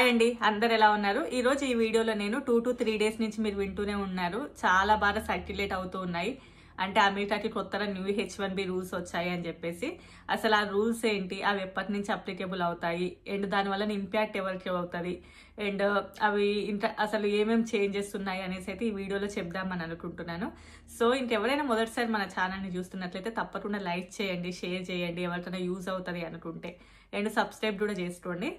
Hi అండి, అందరు ఎలా ఉన్నారు? ఈ రోజు ఈ వీడియోలో నేను 2 to 3 డేస్ నుంచి మీరు వింటూనే ఉన్నారు, చాలా బాగా సర్క్యులేట్ అవుతూ ఉన్నాయి. అంటే అమెరికాకి కొత్తగా న్యూ H1B రూల్స్ వచ్చాయి అని చెప్పేసి. అసలు ఆ రూల్స్ ఏంటి, అవి ఎప్పటి నుంచి అప్లికేబుల్ అవుతాయి, అండ్ దానివల్ల ఇంపాక్ట్ ఎవరికి అవుతుంది, అండ్ అవి అసలు ఏమేమి చేంజెస్ ఉన్నాయి అనేసి అయితే ఈ వీడియోలో చెప్దామని అనుకుంటున్నాను. సో ఇంకెవరైనా మొదటిసారి మన ఛానల్ని చూస్తున్నట్లయితే తప్పకుండా లైక్ చేయండి, షేర్ చేయండి, ఎవరికైనా యూజ్ అవుతుంది అనుకుంటే, అండ్ సబ్స్క్రైబ్ కూడా చేసుకోండి.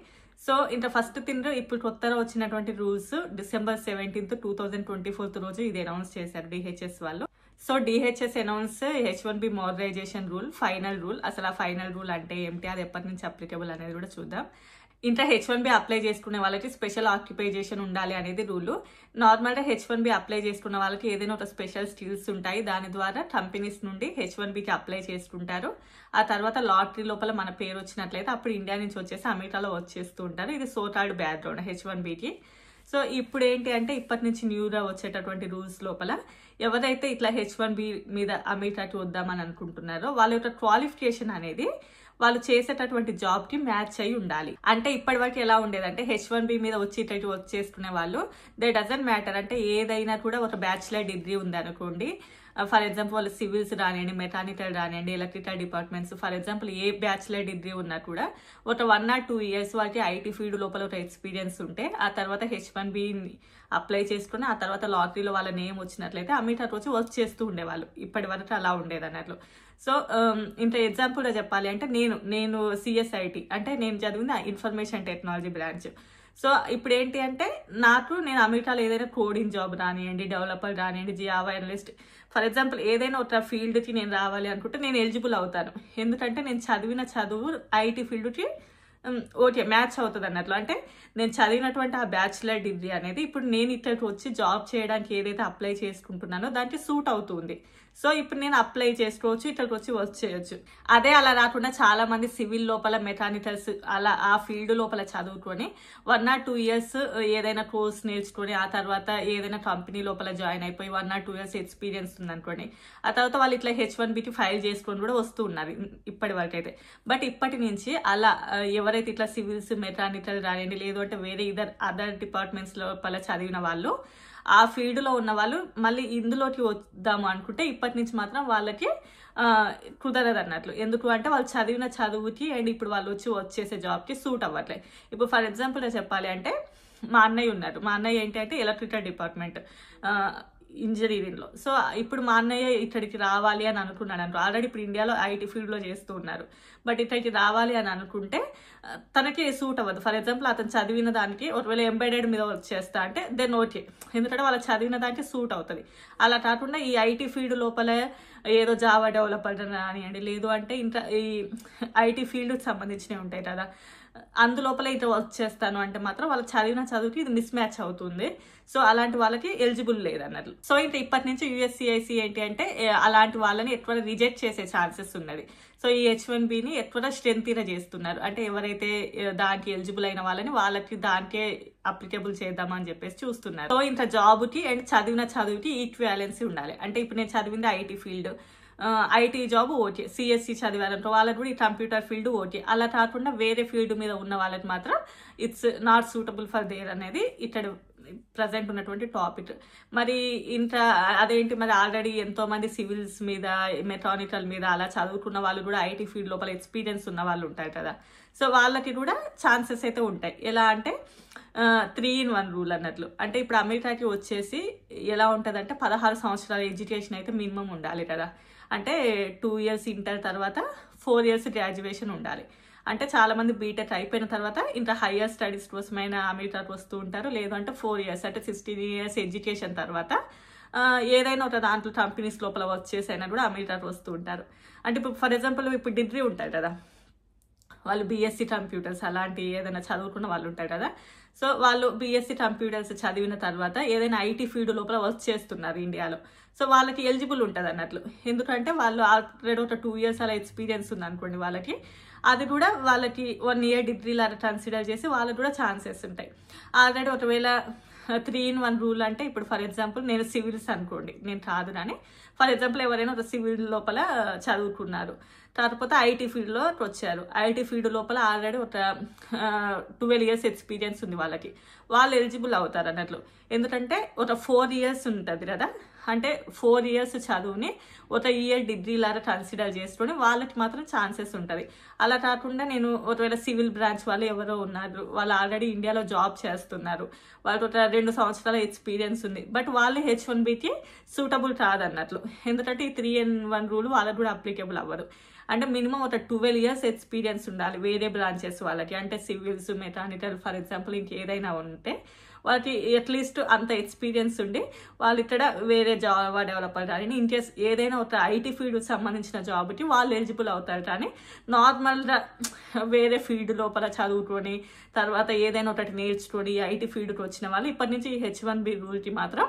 సో ఫస్ట్ థింగ్, ఇప్పుడు కొత్తగా వచ్చినటువంటి రూల్స్ December 17th, 2024 రోజు ఇది అనౌన్స్ చేశారు DHS వాళ్ళు. So DHS announce H1B modernisation rule, final rule. అసలు ఆ ఫైనల్ రూల్ అంటే ఏమిటి, అది ఎప్పటి నుంచి అప్లికేబుల్ అనేది కూడా చూద్దాం. H1B అప్లై చేసుకునే వాళ్ళకి స్పెషల్ ఆక్యుపేషన్ ఉండాలి అనేది రూల్. నార్మల్గా H1B అప్లై చేసుకున్న వాళ్ళకి ఏదైనా ఒక స్పెషల్ స్కిల్స్ ఉంటాయి, దాని ద్వారా కంపెనీస్ నుండి H1Bకి అప్లై చేసుకుంటారు. ఆ తర్వాత లాటరీ లోపల మన పేరు వచ్చినట్లయితే అప్పుడు ఇండియా నుంచి వచ్చేసి అమెరికాలో వచ్చేస్తూ ఉంటారు. ఇది సోటార్డ్ బ్యాక్గ్రౌండ్ H1Bకి. సో ఇప్పుడు ఏంటి అంటే, ఇప్పటి నుంచి న్యూగా వచ్చేటటువంటి రూల్స్ లోపల ఎవరైతే ఇట్లా H1B మీద అమెరికాకి వద్దామని అనుకుంటున్నారో వాళ్ళ యొక్క క్వాలిఫికేషన్ అనేది వాళ్ళు చేసేటటువంటి జాబ్ కి మ్యాచ్ అయి ఉండాలి. అంటే ఇప్పటి వరకు ఎలా ఉండేదంటే, H1B మీద వచ్చేసుకునే వాళ్ళు దే డజంట్ మ్యాటర్, అంటే ఏదైనా కూడా ఒక బ్యాచిలర్ డిగ్రీ ఉంది అనుకోండి. ఫర్ ఎగ్జాంపుల్ వాళ్ళు సివిల్స్ రానివ్వండి, మెకానికల్ రానివ్వండి, electrical departments, for example a bachelor degree ఉన్నా కూడా ఒక 1 or 2 years వాళ్ళకి ఐటీ ఫీల్డ్ లోపల ఒక ఎక్స్పీరియన్స్ ఉంటే ఆ తర్వాత H1B అప్లై చేసుకుని ఆ తర్వాత లాటరీలో వాళ్ళ నేమ్ వచ్చినట్లయితే అమెరికా వచ్చి వర్క్ చేస్తూ ఉండేవాళ్ళు. ఇప్పటి వరకు అలా ఉండేది అన్నట్లు. సో ఎగ్జాంపుల్గా చెప్పాలి అంటే, నేను CSIT అంటే నేను చదివింది ఇన్ఫర్మేషన్ టెక్నాలజీ బ్రాంచ్. సో ఇప్పుడు ఏంటి అంటే, నేను అమెరికాలో ఏదైనా కోడింగ్ జాబ్ రానివ్వండి, డెవలపర్ రానివ్వండి, జావా అనలిస్ట్, ఫర్ ఎగ్జాంపుల్ ఏదైనా ఒక ఫీల్డ్కి నేను రావాలి అనుకుంటే నేను ఎలిజిబుల్ అవుతాను. ఎందుకంటే నేను చదివిన చదువు ఐటీ ఫీల్డ్కి ఓకే మ్యాచ్ అవుతుంది అన్నట్లు. అంటే నేను చదివినటువంటి ఆ బ్యాచిలర్ డిగ్రీ అనేది ఇప్పుడు నేను ఇక్కడికి వచ్చి జాబ్ చేయడానికి ఏదైతే అప్లై చేసుకుంటున్నానో దానికి సూట్ అవుతుంది. సో ఇప్పుడు నేను అప్లై చేసుకోవచ్చు, ఇక్కడికి వచ్చి వర్క్ చేయొచ్చు. అదే అలా రాకుండా చాలా మంది సివిల్ లోపల, మెకానికల్స్ అలా ఆ ఫీల్డ్ లోపల చదువుకొని 1 or 2 years ఏదైనా కోర్స్ నేర్చుకొని ఆ తర్వాత ఏదైనా కంపెనీ లోపల జాయిన్ అయిపోయి 1 or 2 years ఎక్స్పీరియన్స్ ఉందనుకోండి, ఆ తర్వాత వాళ్ళు ఇట్లా H1Bకి ఫైల్ చేసుకొని కూడా వస్తూ ఉన్నారు ఇప్పటి వరకు అయితే. బట్ ఇప్పటి నుంచి అలా ఎవరైతే ఇట్లా సివిల్స్, మెకానికల్ రానివ్వండి, లేదు అంటే వేరే అదర్ డిపార్ట్మెంట్స్ లోపల చదివిన వాళ్ళు, ఆ ఫీల్డ్ లో ఉన్న వాళ్ళు మళ్ళీ ఇందులోకి వద్దాము అనుకుంటే ఇప్పటి నుంచి మాత్రం వాళ్ళకి కుదరదు అన్నట్లు. ఎందుకు అంటే వాళ్ళు చదివిన చదువుకి అండ్ ఇప్పుడు వాళ్ళు వచ్చేసే జాబ్కి సూట్ అవ్వట్లేదు. ఇప్పుడు ఫర్ ఎగ్జాంపుల్ చెప్పాలి అంటే, మా అన్నయ్య ఉన్నారు. మా అన్నయ్య ఏంటి అంటే ఎలక్ట్రికల్ డిపార్ట్మెంట్ ఇంజనీరింగ్లో. సో ఇప్పుడు మా అన్నయ్య ఇక్కడికి రావాలి అని అనుకున్నాడు అనుకో, ఆల్రెడీ ఇప్పుడు ఇండియాలో ఐటీ ఫీల్డ్లో చేస్తూ ఉన్నారు. బట్ ఇక్కడికి రావాలి అని అనుకుంటే తనకి సూట్ అవ్వదు. ఫర్ ఎగ్జాంపుల్ అతను చదివిన దానికి ఒకవేళ ఎంబెడెడ్ మీద వచ్చేస్తా అంటే దెన్ ఓకే, ఎందుకంటే వాళ్ళు చదివిన దానికి సూట్ అవుతుంది. అలా కాకుండా ఈ ఐటీ ఫీల్డ్ లోపల ఏదో జావా డెవలపర్ కానివ్వండి, లేదు అంటే ఈ ఐటీ ఫీల్డ్కి సంబంధించినవి ఉంటాయి కదా, అందులోపల ఇట్లా వర్క్ చేస్తాను అంటే మాత్రం వాళ్ళు చదివిన చదువుకి ఇది మిస్ మ్యాచ్ అవుతుంది. సో అలాంటి వాళ్ళకి ఎలిజిబుల్ లేదన్నట్లు. సో ఇప్పటి నుంచి USCIS ఏంటి అంటే అలాంటి వాళ్ళని ఎక్కువ రిజెక్ట్ చేసే ఛాన్సెస్ ఉన్నది. సో ఈ H1Bని ఎక్కువ స్ట్రెంత్ చేస్తున్నారు. అంటే ఎవరైతే దానికి ఎలిజిబుల్ అయిన వాళ్ళకి దానికే అప్లికేబుల్ చేద్దామని చెప్పేసి చూస్తున్నారు. సో జాబ్కి అండ్ చదివిన చదువుకి ఈక్వాలెన్సీ ఉండాలి. అంటే ఇప్పుడు నేను చదివింది IT field, IT job okay, CSC చదివారంటే వాళ్ళకి కూడా ఈ కంప్యూటర్ ఫీల్డ్ ఓకే. అలా కాకుండా వేరే ఫీల్డ్ మీద ఉన్న వాళ్ళకి మాత్రం it's not suitable for their అనేది ఇక్కడ ప్రజెంట్ ఉన్నటువంటి టాపిక్. మరి అదేంటి, మరి ఆల్రెడీ ఎంతో మంది సివిల్స్ మీద, మెకానికల్ మీద అలా చదువుకున్న వాళ్ళు కూడా ఐటీ ఫీల్డ్ లోపల ఎక్స్పీరియన్స్ ఉన్న వాళ్ళు ఉంటారు కదా. సో వాళ్ళకి కూడా ఛాన్సెస్ అయితే ఉంటాయి. ఎలా అంటే 3 in 1 రూల్ అన్నట్లు. అంటే ఇప్పుడు అమెరికాకి వచ్చేసి ఎలా ఉంటుంది అంటే 16 సంవత్సరాల ఎడ్యుకేషన్ అయితే మినిమం ఉండాలి కదా. అంటే 2 years ఇంటర్ తర్వాత 4 years గ్రాడ్యుయేషన్ ఉండాలి. అంటే చాలా మంది బీటెక్ అయిపోయిన తర్వాత హయ్యర్ స్టడీస్ కోసమైనా అమెరికాకి వస్తూ ఉంటారు. లేదంటే 4 years అంటే 16 years ఎడ్యుకేషన్ తర్వాత ఏదైనా ఒక దాంట్లో కంపెనీస్ లోపల వర్క్ చేసైనా కూడా అమెరికాకి వస్తూ ఉంటారు. అంటే ఇప్పుడు ఫర్ ఎగ్జాంపుల్ ఇప్పుడు డిగ్రీ ఉంటాయి కదా, వాళ్ళు BSc కంప్యూటర్స్ అలాంటి ఏదైనా చదువుకున్న వాళ్ళు ఉంటారు కదా. సో వాళ్ళు BSc కంప్యూటర్స్ చదివిన తర్వాత ఏదైనా ఐటీ ఫీల్డ్ లోపల వర్క్ చేస్తున్నారు ఇండియాలో. సో వాళ్ళకి ఎలిజిబుల్ ఉంటుంది అన్నట్లు. ఎందుకంటే వాళ్ళు ఆల్రెడీ ఒక 2 years అలా ఎక్స్పీరియన్స్ ఉంది అనుకోండి వాళ్ళకి, అది కూడా వాళ్ళకి 1 year డిగ్రీ లాగా కన్సిడర్ చేసి వాళ్ళకి కూడా ఛాన్సెస్ ఉంటాయి. ఆల్రెడీ ఒకవేళ 3-in-1 రూల్ అంటే ఇప్పుడు ఫర్ ఎగ్జాంపుల్ నేను సివిల్స్ అనుకోండి, నేను కాదు కానీ ఫర్ ఎగ్జాంపుల్ ఎవరైనా ఒక సివిల్ లోపల చదువుకున్నారు, కాకపోతే ఐటీ ఫీల్డ్లో వచ్చారు. ఐటీ ఫీల్డ్ లోపల ఆల్రెడీ ఒక 12 years ఎక్స్పీరియన్స్ ఉంది వాళ్ళకి, వాళ్ళు ఎలిజిబుల్ అవుతారు అన్నట్లు. ఎందుకంటే ఒక 4 years ఉంటుంది కదా, అంటే 4 years చదువుని ఒక ఇయర్ డిగ్రీ లాగా కన్సిడర్ చేసుకొని వాళ్ళకి మాత్రం ఛాన్సెస్ ఉంటుంది. అలా కాకుండా నేను ఒకవేళ సివిల్ బ్రాంచ్ వాళ్ళు ఎవరో ఉన్నారు, వాళ్ళు ఆల్రెడీ ఇండియాలో జాబ్ చేస్తున్నారు, వాళ్ళకి ఒక 2 సంవత్సరాల ఎక్స్పీరియన్స్ ఉంది, బట్ వాళ్ళు H1Bకి సూటబుల్ కాదన్నట్లు. ఎందుకంటే ఈ 3-in-1 రూల్ వాళ్ళకి కూడా అప్లికేబుల్ అవ్వదు. అంటే మినిమం ఒక 12 years ఎక్స్పీరియన్స్ ఉండాలి వేరే బ్రాంచెస్ వాళ్ళకి, అంటే సివిల్స్, మెకానికల్ ఫర్ ఎగ్జాంపుల్ ఇంకేదైనా ఉంటే వాళ్ళకి అట్లీస్ట్ అంత ఎక్స్పీరియన్స్ ఉండి వాళ్ళు ఇక్కడ వేరే జావా డెవలపర్ కానీ ఇన్ కేస్ ఏదైనా ఒక ఐటీ ఫీల్డ్కి సంబంధించిన జాబ్కి వాళ్ళు ఎలిజిబుల్ అవుతారు. కానీ నార్మల్గా వేరే ఫీల్డ్ లోపల చదువుకొని తర్వాత ఏదైనా ఒకటి నేర్చుకొని ఐటీ ఫీల్డ్కి వచ్చిన వాళ్ళు ఇప్పటి నుంచి H1B రూల్కి మాత్రం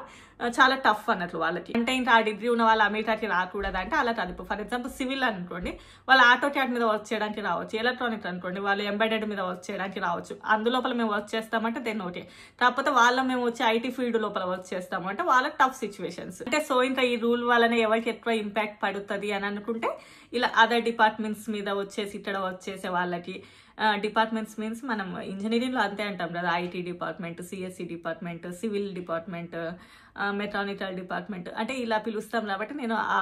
చాలా టఫ్ అన్నట్లు వాళ్ళకి. అంటే ఇంకా ఆ డిగ్రీ ఉన్న వాళ్ళు అమెరికాకి రాకూడదు అంటే అలా కాదు. ఫర్ ఎగ్జాంపుల్ సివిల్ అనుకోండి, వాళ్ళు ఆటో క్యాడ్ మీద వర్క్ చేయడానికి రావచ్చు. ఎలక్ట్రానిక్ అనుకోండి, వాళ్ళు ఎంబెడెడ్ మీద వర్క్ చేయడానికి రావచ్చు. అందులోపల మేము వర్క్ చేస్తామంటే దెన్ ఓకే. కాకపోతే వాళ్ళ మేము వచ్చి ఐటీ ఫీల్డ్ లోపల వర్క్ చేస్తాము అంటే వాళ్ళకి టఫ్ సిచ్యువేషన్స్. అంటే సో ఇంకా ఈ రూల్ వల్లనే ఎవరికి ఎక్కువ ఇంపాక్ట్ పడుతుంది అని అనుకుంటే ఇలా అదర్ డిపార్ట్మెంట్స్ మీద వచ్చేసి ఇక్కడ వర్క్ చేసే వాళ్ళకి, డిపార్ట్మెంట్స్ మీన్స్ మనం ఇంజనీరింగ్లో అంతే అంటాం కదా, IT department, CSC department, civil department, mechanical department అంటే ఇలా పిలుస్తాం కాబట్టి నేను ఆ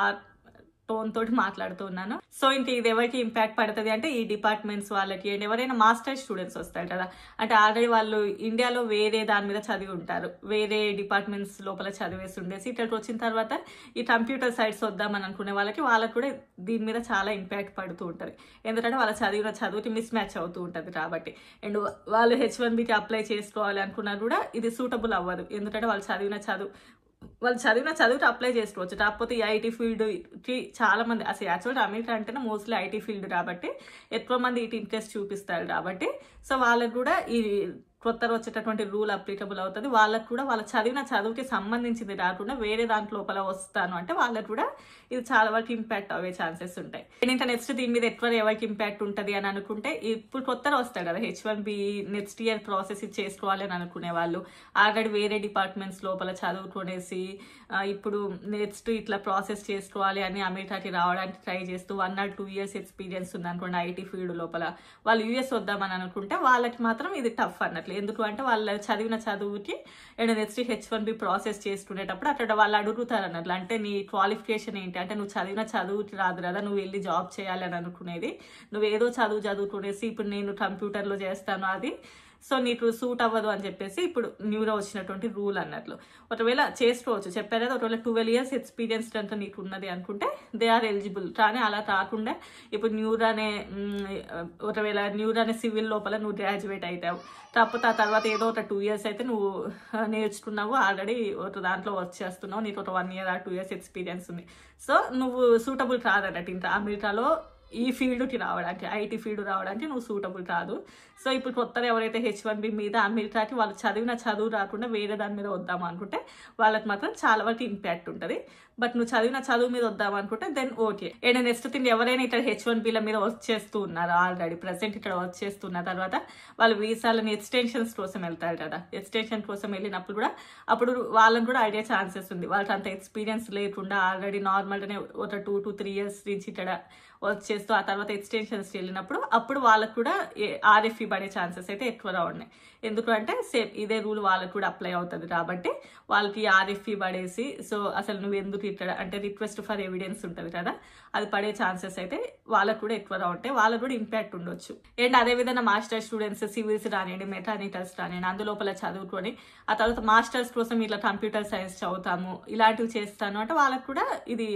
టోన్ తోటి మాట్లాడుతున్నాను. సో ఇంక ఇది ఎవరికి ఇంపాక్ట్ పడుతుంది అంటే ఈ డిపార్ట్మెంట్స్ వాళ్ళకి. అండ్ ఎవరైనా మాస్టర్ స్టూడెంట్స్ వస్తారు కదా, అంటే ఆల్రెడీ వాళ్ళు ఇండియాలో వేరే దాని మీద చదివి ఉంటారు, వేరే డిపార్ట్మెంట్స్ లోపల చదివేసి ఉండేసి ఇక్కడికి వచ్చిన తర్వాత ఈ కంప్యూటర్ సైడ్స్ వద్దామని అనుకునే వాళ్ళకి కూడా దీని మీద చాలా ఇంపాక్ట్ పడుతూ ఉంటుంది. ఎందుకంటే వాళ్ళ చదివిన చదువుకి మిస్ మ్యాచ్ అవుతూ ఉంటుంది కాబట్టి. అండ్ వాళ్ళు H1Bకి అప్లై చేసుకోవాలి అనుకున్నా కూడా ఇది సూటబుల్ అవ్వదు. ఎందుకంటే వాళ్ళు చదివిన చదువుకి అప్లై చేసుకోవచ్చు. కాకపోతే ఈ ఐటీ ఫీల్డ్కి చాలా మంది అసలు యాక్చువల్గా అమెరికా అంటేనే మోస్ట్లీ ఐటీ ఫీల్డ్ కాబట్టి ఎక్కువ మంది ఇటు ఇంట్రెస్ట్ చూపిస్తారు కాబట్టి సో వాళ్ళకి కూడా ఈ కొత్తగా వచ్చేటటువంటి రూల్ అప్లికబుల్ అవుతుంది. వాళ్ళకు కూడా వాళ్ళ చదివిన చదువుకి సంబంధించింది కాకుండా వేరే దాంట్ లోపల వస్తాను అంటే వాళ్ళకు కూడా ఇది చాలా వరకు ఇంపాక్ట్ అయ్యే ఛాన్సెస్ ఉంటాయి. ఇంకా నెక్స్ట్ దీని మీద ఎవరికి ఇంపాక్ట్ ఉంటుంది అని అనుకుంటే ఇప్పుడు కొత్తగా వస్తాయి కదా H1B నెక్స్ట్ ఇయర్ ప్రాసెస్ చేసుకోవాలి అని అనుకునే వాళ్ళు, ఆల్రెడీ వేరే డిపార్ట్మెంట్స్ లోపల చదువుకునేసి ఇప్పుడు నెక్స్ట్ ఇట్లా ప్రాసెస్ చేసుకోవాలి అని అమెరికాకి రావడానికి ట్రై చేస్తూ 1 or 2 years ఎక్స్పీరియన్స్ ఉంది అనుకోండి ఐటీ ఫీల్డ్ లోపల, వాళ్ళు US వద్దామని అనుకుంటే వాళ్ళకి మాత్రం ఇది టఫ్ అన్నట్లు. ఎందుకు అంటే వాళ్ళు చదివిన చదువుకి అండ్ నెక్స్ట్ H1B ప్రాసెస్ చేసుకునేటప్పుడు అక్కడ వాళ్ళు అడుగుతారు అన్నట్లు, అంటే నీ క్వాలిఫికేషన్ ఏంటి, అంటే నువ్వు చదివిన చదువుకి రాదు కదా, నువ్వు వెళ్ళి జాబ్ చేయాలి అని అనుకునేది, నువ్వు ఏదో చదువుకునేసి ఇప్పుడు నేను కంప్యూటర్లో చేస్తాను అది సో నీకు సూట్ అవ్వదు అని చెప్పేసి ఇప్పుడు న్యూగా వచ్చినటువంటి రూల్ అన్నట్లు. ఒకవేళ చేసుకోవచ్చు, చెప్పారు కదా, ఒకవేళ 12 years ఎక్స్పీరియన్స్ అంతా నీకు ఉన్నది అనుకుంటే దే ఆర్ ఎలిజిబుల్. కానీ అలా కాకుండా ఇప్పుడు న్యూరానే సివిల్ లోపల నువ్వు గ్రాడ్యుయేట్ అవుతావు, కాకపోతే ఆ తర్వాత ఏదో ఒక 2 years అయితే నువ్వు నేర్చుకున్నావు, ఆల్రెడీ ఒక దాంట్లో వర్క్ చేస్తున్నావు, నీకు ఒక 1 year or 2 years ఎక్స్పీరియన్స్ ఉంది, సో నువ్వు సూటబుల్ కాదన్నట్టు ఇంకా అమెరికాలో ఈ ఫీల్డ్కి రావడానికి, ఐటీ ఫీల్డ్ రావడానికి నువ్వు సూటబుల్ కాదు. సో ఇప్పుడు కొత్తగా ఎవరైతే H1B మీద అమెరికాకి వాళ్ళు చదివిన చదువు రాకుండా వేరే దాని మీద వద్దామా అనుకుంటే వాళ్ళకి మాత్రం చాలా వరకు ఇంపాక్ట్ ఉంటుంది. బట్ నువ్వు చదివిన చదువు మీద వద్దాం అనుకుంటే then okay. And next thing ఎవరైనా ఇక్కడ H1Bల మీద వర్క్ చేస్తూ ఉన్నారు, ఆల్రెడీ ప్రజెంట్ ఇక్కడ వర్క్ చేస్తున్న తర్వాత వాళ్ళు వీసాలని ఎక్స్టెన్షన్స్ కోసం వెళ్తారు కదా, ఎక్స్టెన్షన్ కోసం వెళ్ళినప్పుడు కూడా అప్పుడు వాళ్ళని కూడా అడిగే ఛాన్సెస్ ఉంది. వాళ్ళకి అంత ఎక్స్పీరియన్స్ లేకుండా ఆల్రెడీ నార్మల్గానే ఒక 2 to 3 years నుంచి ఇక్కడ వర్క్ చేస్తూ ఆ తర్వాత ఎక్స్టెన్షన్స్కి వెళ్ళినప్పుడు అప్పుడు వాళ్ళకు కూడా RFE పడే ఛాన్సెస్ అయితే ఎక్కువగా ఉన్నాయి. ఎందుకంటే సేమ్ ఇదే రూల్ వాళ్ళకు కూడా అప్లై అవుతుంది కాబట్టి వాళ్ళకి RFE పడేసి సో అసలు నువ్వు ఎందుకు ఇక్కడ అంటే రిక్వెస్ట్ ఫర్ ఎవిడెన్స్ ఉంటుంది కదా, అది పడే ఛాన్సెస్ అయితే వాళ్ళకు కూడా ఎక్కువగా ఉంటాయి, వాళ్ళకు కూడా ఇంపాక్ట్ ఉండొచ్చు. అండ్ అదేవిధంగా మాస్టర్ స్టూడెంట్స్ సివిల్స్ రానివ్వండి, మెకానికల్స్ రానివ్వండి, అందులోపల చదువుకొని ఆ తర్వాత మాస్టర్స్ కోసం ఇట్లా కంప్యూటర్ సైన్స్ చదువుతాము ఇలాంటివి చేస్తాను అంటే వాళ్ళకు కూడా ఇది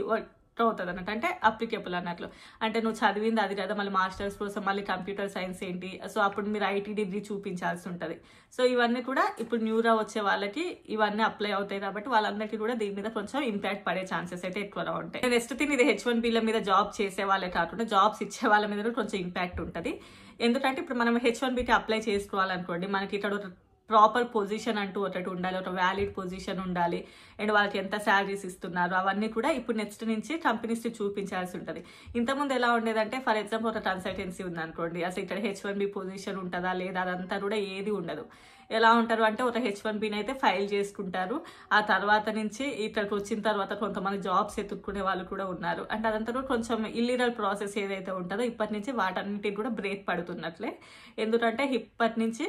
అవుతుంది అన్నట్టు, అంటే అప్లికేబుల్ అన్నట్లు. అంటే నువ్వు చదివింది అది కదా, మళ్ళీ మాస్టర్స్ కోసం మళ్ళీ కంప్యూటర్ సైన్స్ ఏంటి, సో అప్పుడు మీరు ఐటీ డిగ్రీ చూపించాల్సి ఉంటుంది. సో ఇవన్నీ కూడా ఇప్పుడు న్యూరా వచ్చే వాళ్ళకి ఇవన్నీ అప్లై అవుతాయి కాబట్టి వాళ్ళందరికీ కూడా దీని మీద కొంచెం ఇంపాక్ట్ పడే ఛాన్సెస్ అయితే ఎక్కువగా ఉంటాయి. నెక్స్ట్ థింగ్ ఇది H1Bల మీద జాబ్ చేసే వాళ్ళే కాకుండా జాబ్స్ ఇచ్చే వాళ్ళ మీద కూడా కొంచెం ఇంపాక్ట్ ఉంటుంది. ఎందుకంటే ఇప్పుడు మనం H1Bకి అప్లై చేసుకోవాలనుకోండి, మనకి ఇక్కడ ప్రాపర్ పొజిషన్ అంటూ ఒకటి ఉండాలి, ఒక వ్యాలిడ్ పొజిషన్ ఉండాలి, అండ్ వాళ్ళకి ఎంత శాలరీస్ ఇస్తున్నారు అవన్నీ కూడా ఇప్పుడు నెక్స్ట్ నుంచి కంపెనీస్ చూపించాల్సి ఉంటుంది. ఇంతకుముందు ఎలా ఉండేదంటే ఫర్ ఎగ్జాంపుల్ ఒక కన్సల్టెన్సీ ఉంది అనుకోండి, అసలు ఇక్కడ H1B పొజిషన్ ఉంటుందా లేదా అదంతా కూడా ఏది ఉండదు. ఎలా ఉంటారు అంటే ఒక H1Bని అయితే ఫైల్ చేసుకుంటారు. ఆ తర్వాత నుంచి ఇక్కడికి వచ్చిన తర్వాత కొంతమంది జాబ్స్ ఎత్తుక్కునే వాళ్ళు కూడా ఉన్నారు. అంటే అదంతా కూడా కొంచెం ఇల్లీగల్ ప్రాసెస్ ఏదైతే ఉంటుందో ఇప్పటి నుంచి వాటన్నిటికి కూడా బ్రేక్ పడుతున్నట్లే. ఎందుకంటే ఇప్పటి నుంచి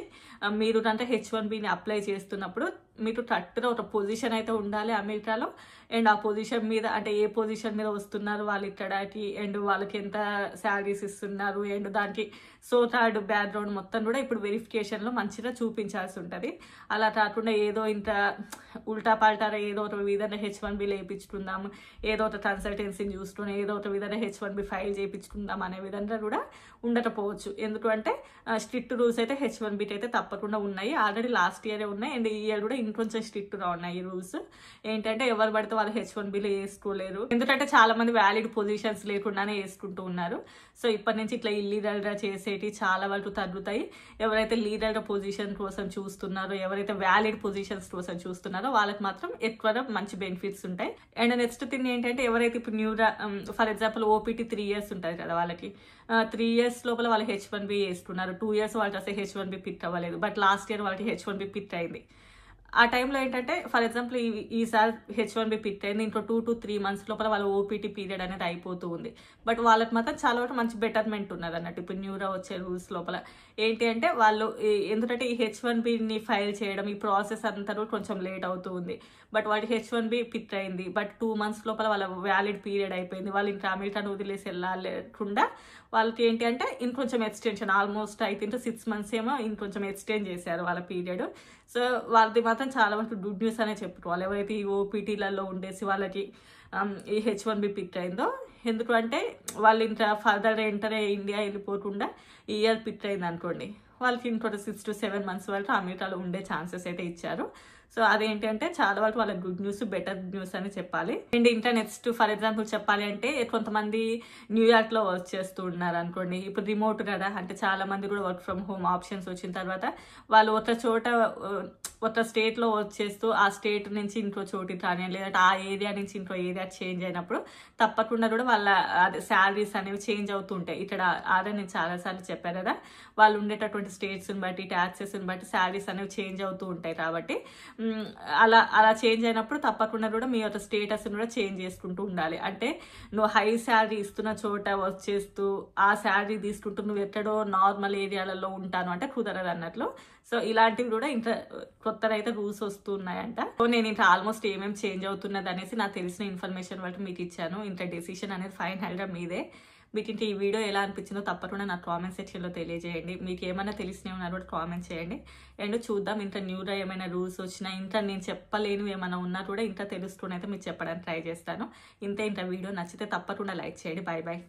మీరు అంటే H1Bని అప్లై చేస్తున్నప్పుడు మీరు కరెక్ట్గా ఒక పొజిషన్ అయితే ఉండాలి అమెరికాలో. అండ్ ఆ పొజిషన్ మీద అంటే ఏ పొజిషన్ మీద వస్తున్నారు వాళ్ళు ఇక్కడికి, అండ్ వాళ్ళకి ఎంత శాలరీస్ ఇస్తున్నారు, అండ్ దానికి సోతాడ్ బ్యాక్గ్రౌండ్ మొత్తం కూడా ఇప్పుడు వెరిఫికేషన్లో మంచిగా చూపించాల్సి ఉంటుంది. అలా కాకుండా ఏదో ఇంత ఉల్టా పల్టారా ఏదో ఒక విధంగా H1B వేయించుకుందాం, ఏదో ఒక కన్సల్టెన్సీని చూసుకుని ఏదో ఒక విధంగా H1B ఫైల్ చేయించుకుందాం అనే విధంగా కూడా ఉండకపోవచ్చు. ఎందుకంటే స్ట్రిక్ట్ రూల్స్ అయితే H1Bకి అయితే తప్పకుండా ఉన్నాయి. ఆల్రెడీ లాస్ట్ ఇయరే ఉన్నాయి, అండ్ ఈ ఇయర్ కూడా ఇంకొంచెం స్ట్రిక్ట్గా ఉన్నాయి ఈ రూల్స్. ఏంటంటే ఎవరు పడితే వాళ్ళు H1Bలో వేసుకోలేరు. ఎందుకంటే చాలా మంది వ్యాలిడ్ పొజిషన్స్ లేకుండానే వేసుకుంటూ ఉన్నారు. సో ఇప్పటి నుంచి ఇట్లా ఇల్లీగల్గా చేసేటి చాలా వరకు తగ్గుతాయి. ఎవరైతే లీగల్గా పొజిషన్ కోసం చూస్తున్నారో, ఎవరైతే వ్యాలిడ్ పొజిషన్స్ కోసం చూస్తున్నారో వాళ్ళకి మాత్రం ఎక్కువ మంచి బెనిఫిట్స్ ఉంటాయి. అండ్ నెక్స్ట్ థింగ్ ఏంటంటే ఎవరైతే ఇప్పుడు న్యూగా ఫర్ ఎగ్జాంపుల్ OPT 3 years ఉంటుంది కదా వాళ్ళకి, 3 years లోపల వాళ్ళు H1B వేసుకున్నారు. 2 years వాళ్ళకి అసలు H1B పిట్ అవ్వలేదు, బట్ లాస్ట్ ఇయర్ వాళ్ళకి H1B పిట్ అయింది. ఆ టైంలో ఏంటంటే ఫర్ ఎగ్జాంపుల్ ఈసారి H1B పిట్ అయింది, ఇంకో 2 to 3 months లోపల వాళ్ళ OPT పీరియడ్ అనేది అయిపోతూ ఉంది. బట్ వాళ్ళకి మాత్రం చాలా వరకు మంచి బెటర్మెంట్ ఉన్నది అన్నట్టు ఇప్పుడు న్యూగా వచ్చే రూల్స్ లోపల. ఏంటి అంటే వాళ్ళు ఎందుకంటే ఈ H1Bని ఫైల్ చేయడం ఈ ప్రాసెస్ అంతా కొంచెం లేట్ అవుతూ ఉంది. బట్ వాటి H1B పిట్ అయింది, బట్ 2 months లోపల వాళ్ళ వ్యాలిడ్ పీరియడ్ అయిపోయింది. వాళ్ళు ఇంకా అమెరికాను వదిలేసి వెళ్ళకుండా వాళ్ళకి ఏంటి అంటే ఇంకొంచెం ఎక్స్టెన్షన్ ఆల్మోస్ట్ అయితే 6 months ఏమో ఇంకొంచెం ఎక్స్టెండ్ చేశారు వాళ్ళ పీరియడ్. సో వాళ్ళది మాత్రం చాలా వరకు గుడ్ న్యూస్ అనే చెప్పుకోవాలి ఎవరైతే ఈ OPTలలో ఉండేసి వాళ్ళకి ఈ H1B పిట్ అయిందో. ఎందుకంటే వాళ్ళు ఇంకా ఫర్దర్ ఎంటరే ఇండియా వెళ్ళిపోకుండా ఈ ఇయర్ పిట్ అయింది అనుకోండి, వాళ్ళకి ఇంకొక 6 to 7 months వరకు అమెరికాలో ఉండే ఛాన్సెస్ అయితే ఇచ్చారు. సో అదేంటి అంటే చాలా వరకు వాళ్ళ గుడ్ న్యూస్, బెటర్ న్యూస్ అని చెప్పాలి. అండ్ ఇంకా నెక్స్ట్ ఫర్ ఎగ్జాంపుల్ చెప్పాలి అంటే కొంతమంది న్యూయార్క్లో వర్క్ చేస్తూ ఉన్నారు అనుకోండి. ఇప్పుడు రిమోట్ కదా, అంటే చాలా మంది కూడా వర్క్ ఫ్రమ్ హోమ్ ఆప్షన్స్ వచ్చిన తర్వాత వాళ్ళు ఒక చోట ఒక స్టేట్లో వర్క్ చేస్తూ ఆ స్టేట్ నుంచి ఇంకో చోటికి కానీ లేదంటే ఆ ఏరియా నుంచి ఇంకో ఏరియా చేంజ్ అయినప్పుడు తప్పకుండా కూడా వాళ్ళ శాలరీస్ అనేవి చేంజ్ అవుతూ ఉంటాయి. ఇక్కడ ఆల్రెడీ నేను చాలాసార్లు చెప్పాను కదా, వాళ్ళు ఉండేటటువంటి స్టేట్స్ని బట్టి ట్యాక్సెస్ని బట్టి శాలరీస్ అనేవి చేంజ్ అవుతూ ఉంటాయి. కాబట్టి అలా చేంజ్ అయినప్పుడు తప్పకుండా కూడా మీ యొక్క స్టేటస్ని కూడా చేంజ్ చేసుకుంటూ ఉండాలి. అంటే నువ్వు హై శాలరీ ఇస్తున్న చోట వర్క్ చేస్తూ ఆ శాలరీ తీసుకుంటూ నువ్వు ఎక్కడో నార్మల్ ఏరియాలలో ఉంటాను అంటే కుదరదు అన్నట్లు. సో ఇలాంటివి కూడా ఇంకా కొత్తగా అయితే రూల్స్ వస్తున్నాయంట. సో నేను ఇంకా ఆల్మోస్ట్ ఏమేమి చేంజ్ అవుతున్నది అనేసి నాకు తెలిసిన ఇన్ఫర్మేషన్ బట్టి మీకు ఇచ్చాను. ఇంకా డెసిషన్ అనేది ఫైనల్గా మీదే. మీకు ఇంక ఈ వీడియో ఎలా అనిపించిందో తప్పకుండా నాకు కామెంట్ సెక్షన్లో తెలియజేయండి. మీకు ఏమైనా తెలిసినవి ఉన్నా కూడా కామెంట్ చేయండి. అండ్ చూద్దాం ఇంకా న్యూగా ఏమైనా రూల్స్ వచ్చినా, ఇంకా నేను చెప్పలేనివి ఏమైనా ఉన్నా కూడా ఇంకా తెలుసుకుని అయితే మీకు చెప్పడానికి ట్రై చేస్తాను. ఇంత వీడియో నచ్చితే తప్పకుండా లైక్ చేయండి. Bye bye.